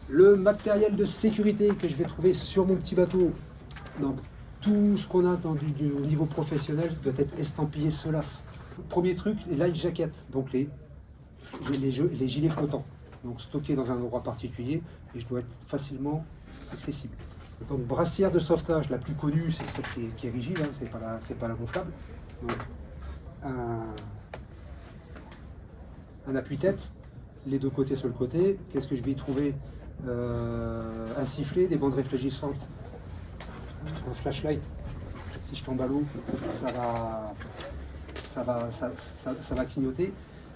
Le matériel de sécurité que je vais trouver sur mon petit bateau, donc tout ce qu'on a au niveau professionnel doit être estampillé SOLAS. Premier truc, les life jackets, donc les gilets flottants, donc stockés dans un endroit particulier et je dois être facilement accessible. Donc brassière de sauvetage, la plus connue, c'est celle qui est rigide, hein, c'est pas la gonflable. Donc, un appuie-tête, les deux côtés sur le côté. Qu'est-ce que je vais y trouver? Un sifflet, des bandes réfléchissantes, un flashlight. Si je tombe à l'eau, ça va clignoter.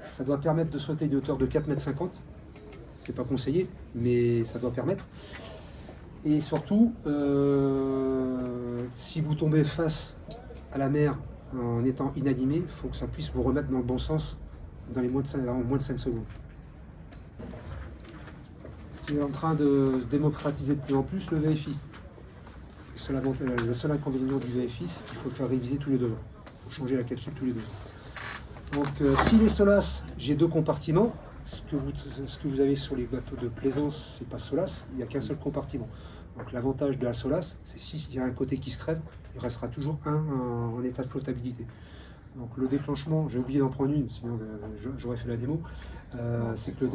Ça doit permettre de sauter une hauteur de 4,50 m. C'est pas conseillé, mais ça doit permettre. Et surtout, si vous tombez face à la mer en étant inanimé, il faut que ça puisse vous remettre dans le bon sens en moins de 5 secondes. Ce qui est en train de se démocratiser de plus en plus, le VFI. Le seul inconvénient du VFI, c'est qu'il faut le faire réviser tous les 2 ans. Il faut changer la capsule tous les 2 ans. Donc si les SOLAS, j'ai 2 compartiments, ce que vous avez sur les bateaux de plaisance, c'est pas SOLAS, il n'y a qu'un seul compartiment. Donc l'avantage de la SOLAS, c'est s'il y a un côté qui se crève, il restera toujours un en état de flottabilité. Donc le déclenchement, j'ai oublié d'en prendre une, sinon j'aurais fait la démo, c'est que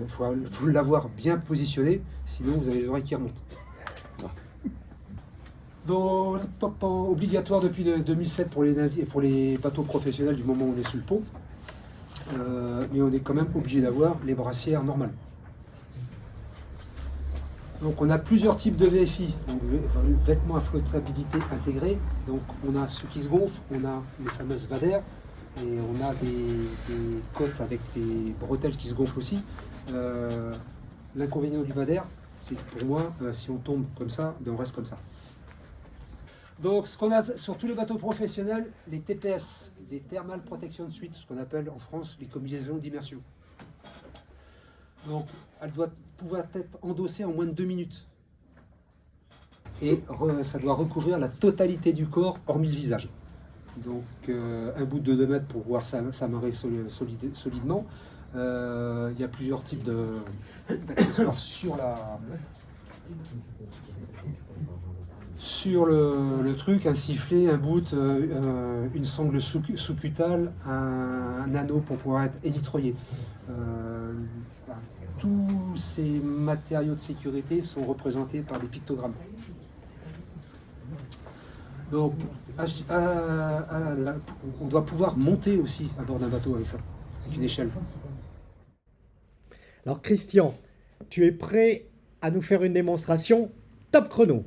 faut l'avoir bien positionné, sinon vous avez les oreilles qui remontent. Donc, obligatoire depuis 2007 pour les bateaux professionnels du moment où on est sous le pont. Mais on est quand même obligé d'avoir les brassières normales. Donc on a plusieurs types de VFI, donc vêtements à flottabilité intégrés. Donc on a ceux qui se gonflent, on a les fameuses vaders, et on a des cottes avec des bretelles qui se gonflent aussi. L'inconvénient du vader, c'est que pour moi, si on tombe comme ça, ben on reste comme ça. Donc ce qu'on a sur tous les bateaux professionnels, les TPS, les Thermal Protection Suite, ce qu'on appelle en France les combinaisons d'immersion. Donc elle doit pouvoir être endossée en moins de 2 minutes. Et ça doit recouvrir la totalité du corps, hormis le visage. Donc un bout de 2 mètres pour pouvoir s'amarrer solidement. Il y a plusieurs types d'accessoires sur le truc, un sifflet, un boot, une sangle sous-cutale, un anneau pour pouvoir être élitroyé. Voilà. Tous ces matériaux de sécurité sont représentés par des pictogrammes. Donc, on doit pouvoir monter aussi à bord d'un bateau avec ça, avec une échelle. Alors Christian, tu es prêt à nous faire une démonstration? Top chrono!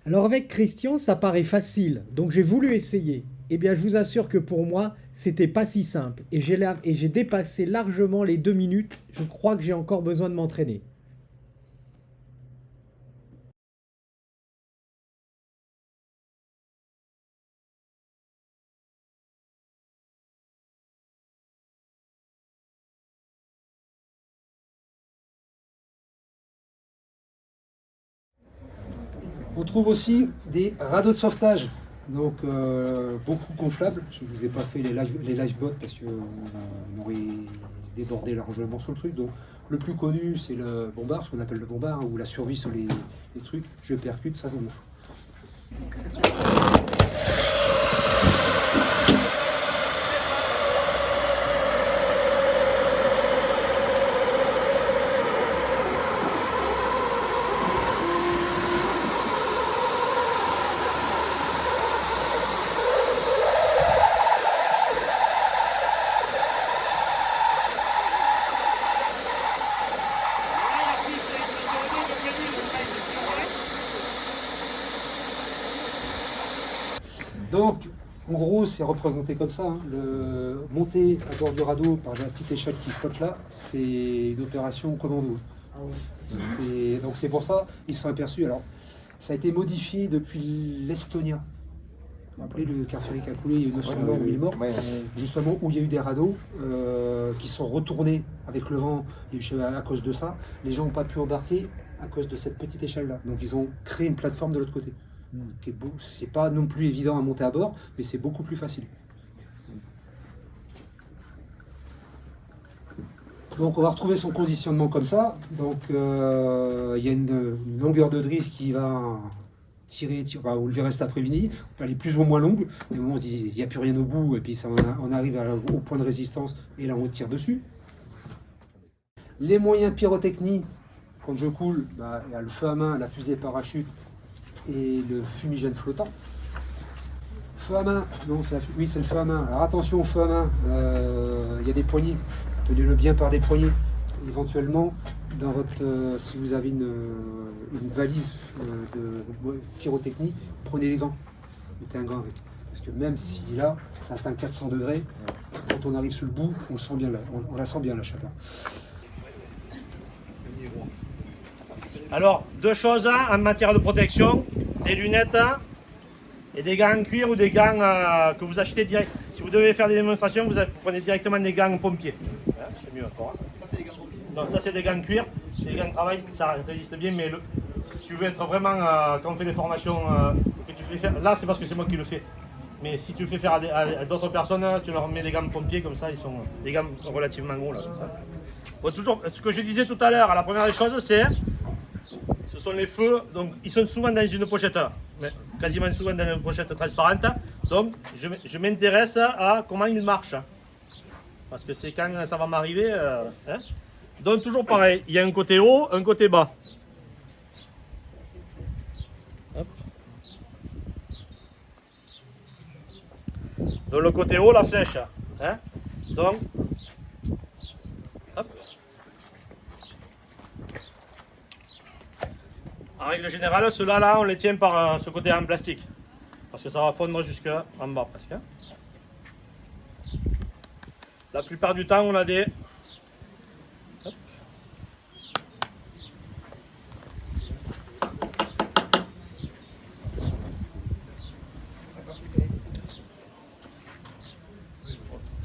Alors avec Christian, ça paraît facile, donc j'ai voulu essayer. Eh bien, je vous assure que pour moi, c'était pas si simple. Et j'ai dépassé largement les 2 minutes. Je crois que j'ai encore besoin de m'entraîner. On trouve aussi des radeaux de sauvetage, donc beaucoup gonflables. Je ne vous ai pas fait les lifeboats parce qu'on aurait déborder largement sur le truc. Donc le plus connu, c'est le bombard, ce qu'on appelle le bombard, ou la survie sur les trucs. Je percute, ça gonfle. Donc, en gros, c'est représenté comme ça. Hein. Monter à bord du radeau par la petite échelle qui flotte là, c'est une opération commando. Donc c'est pour ça ils se sont aperçus. Alors, ça a été modifié depuis l'Estonia. Vous vous rappelez, le car ferry a coulé, il y a eu 900 morts, 1000 morts. Justement, où il y a eu des radeaux qui sont retournés avec le vent à cause de ça. Les gens n'ont pas pu embarquer à cause de cette petite échelle-là. Donc ils ont créé une plateforme de l'autre côté. C'est pas non plus évident à monter à bord, mais c'est beaucoup plus facile. Donc on va retrouver son conditionnement comme ça. Donc il y a une longueur de drisse qui va tirer, vous le verrez cet après-midi. On peut aller plus ou moins longue. Mais on dit il n'y a plus rien au bout, et puis ça, on arrive au point de résistance, et là on tire dessus. Les moyens pyrotechniques, quand je coule, il y a le feu à main, la fusée parachute, et le fumigène flottant. Feu à main, non, oui, c'est le feu à main. Alors attention au feu à main, il y a des poignées, tenez-le bien par des poignées. Éventuellement, dans votre, si vous avez une valise de pyrotechnie, prenez des gants, mettez un gant avec. Parce que même si là, ça atteint 400 degrés, quand on arrive sur le bout, on le sent bien, on la sent bien la chaleur. Alors, deux choses en matière de protection, des lunettes et des gants en cuir ou des gants que vous achetez direct. Si vous devez faire des démonstrations, vous prenez directement des gants pompiers. C'est mieux encore. Ça, c'est des gants pompiers. Donc ça, c'est des gants en cuir, c'est des gants de travail, ça résiste bien, mais si tu veux être vraiment, quand on fait des formations, que tu fais faire, là c'est parce que c'est moi qui le fais. Mais si tu le fais faire à d'autres personnes, tu leur mets des gants pompiers, comme ça, ils sont des gants relativement gros, là, comme ça. Bon, toujours, ce que je disais tout à l'heure, la première des choses, c'est ce sont les feux, donc ils sont souvent dans une pochette, mais quasiment souvent dans une pochette transparente. Donc je m'intéresse à comment ils marchent, parce que c'est quand ça va m'arriver. Hein. Donc toujours pareil, il y a un côté haut, un côté bas. Hop. Donc le côté haut, la flèche. Hein. Donc, hop. En règle générale, ceux-là, là, on les tient par ce côté en plastique. Parce que ça va fondre jusqu'en bas presque. La plupart du temps, on a des... Hop.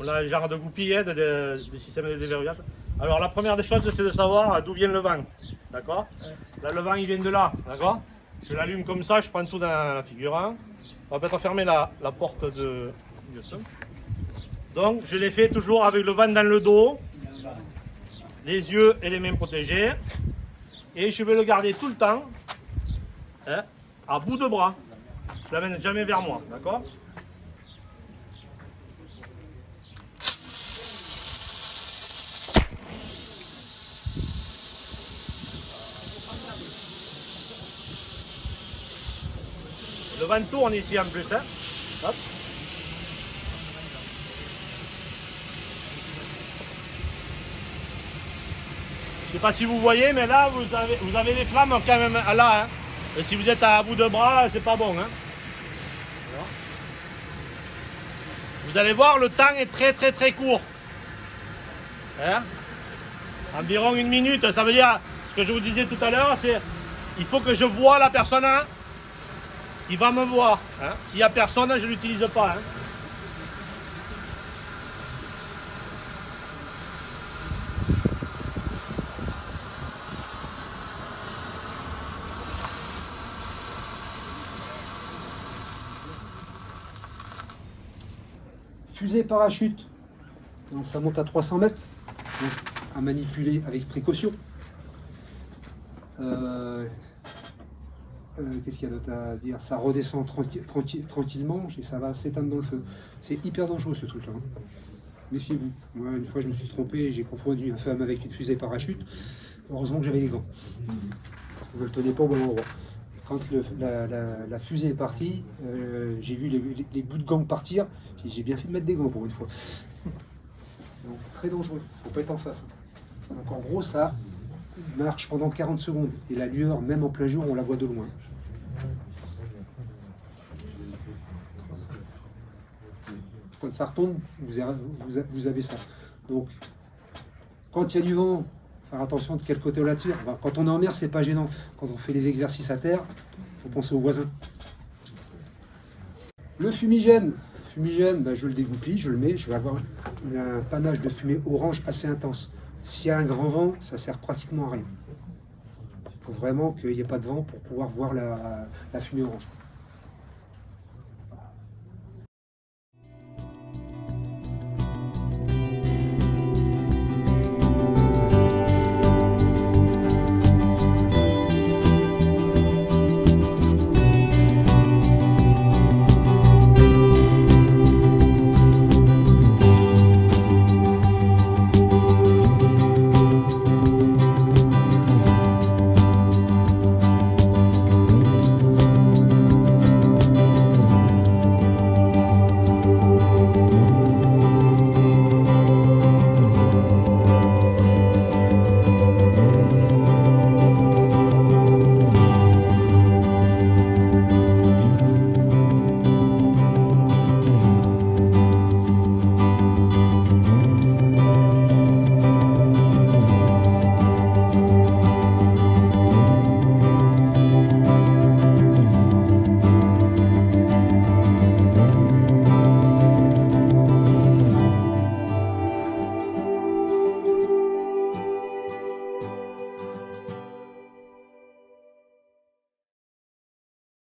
On a un genre de goupilles, des systèmes de déverrouillage. Alors la première des choses, c'est de savoir d'où vient le vent. D'accord? Là, le vent, il vient de là. D'accord? Je l'allume comme ça, je prends tout dans la figure. On va peut-être fermer la porte de... Donc, je l'ai fait toujours avec le vent dans le dos, les yeux et les mains protégés. Et je vais le garder tout le temps, hein, à bout de bras. Je ne l'amène jamais vers moi. D'accord? Le vent tourne ici en plus. Hein. Hop. Je ne sais pas si vous voyez, mais là, vous avez les flammes quand même là. Hein. Et si vous êtes à bout de bras, c'est pas bon. Hein. Vous allez voir, le temps est très court. Hein. Environ 1 minute, ça veut dire, ce que je vous disais tout à l'heure, c'est il faut que je voie la personne. Hein. Il va me voir. Hein. S'il n'y a personne, je ne l'utilise pas. Hein. Fusée parachute. Donc ça monte à 300 mètres. Donc, à manipuler avec précaution. Qu'est-ce qu'il y a d'autre à dire? Ça redescend tranquillement et ça va s'éteindre dans le feu. C'est hyper dangereux ce truc-là. Méfiez-vous. Moi, une fois, je me suis trompé et j'ai confondu un feu avec une fusée parachute. Heureusement que j'avais les gants. Je ne le tenais pas au bon endroit. Quand la fusée est partie, j'ai vu les bouts de gants partir. J'ai bien fait de mettre des gants pour une fois. Donc, très dangereux. Il ne faut pas être en face. Donc, en gros, ça marche pendant 40 secondes. Et la lueur, même en plein jour, on la voit de loin. Quand ça retombe, vous avez ça. Donc, quand il y a du vent, faire attention de quel côté on la tire. Enfin, quand on est en mer, c'est pas gênant. Quand on fait des exercices à terre, il faut penser aux voisins. Le fumigène. Je le dégoupille, je le mets, je vais avoir un panache de fumée orange assez intense. S'il y a un grand vent, ça sert pratiquement à rien. Il faut vraiment qu'il n'y ait pas de vent pour pouvoir voir la fumée orange.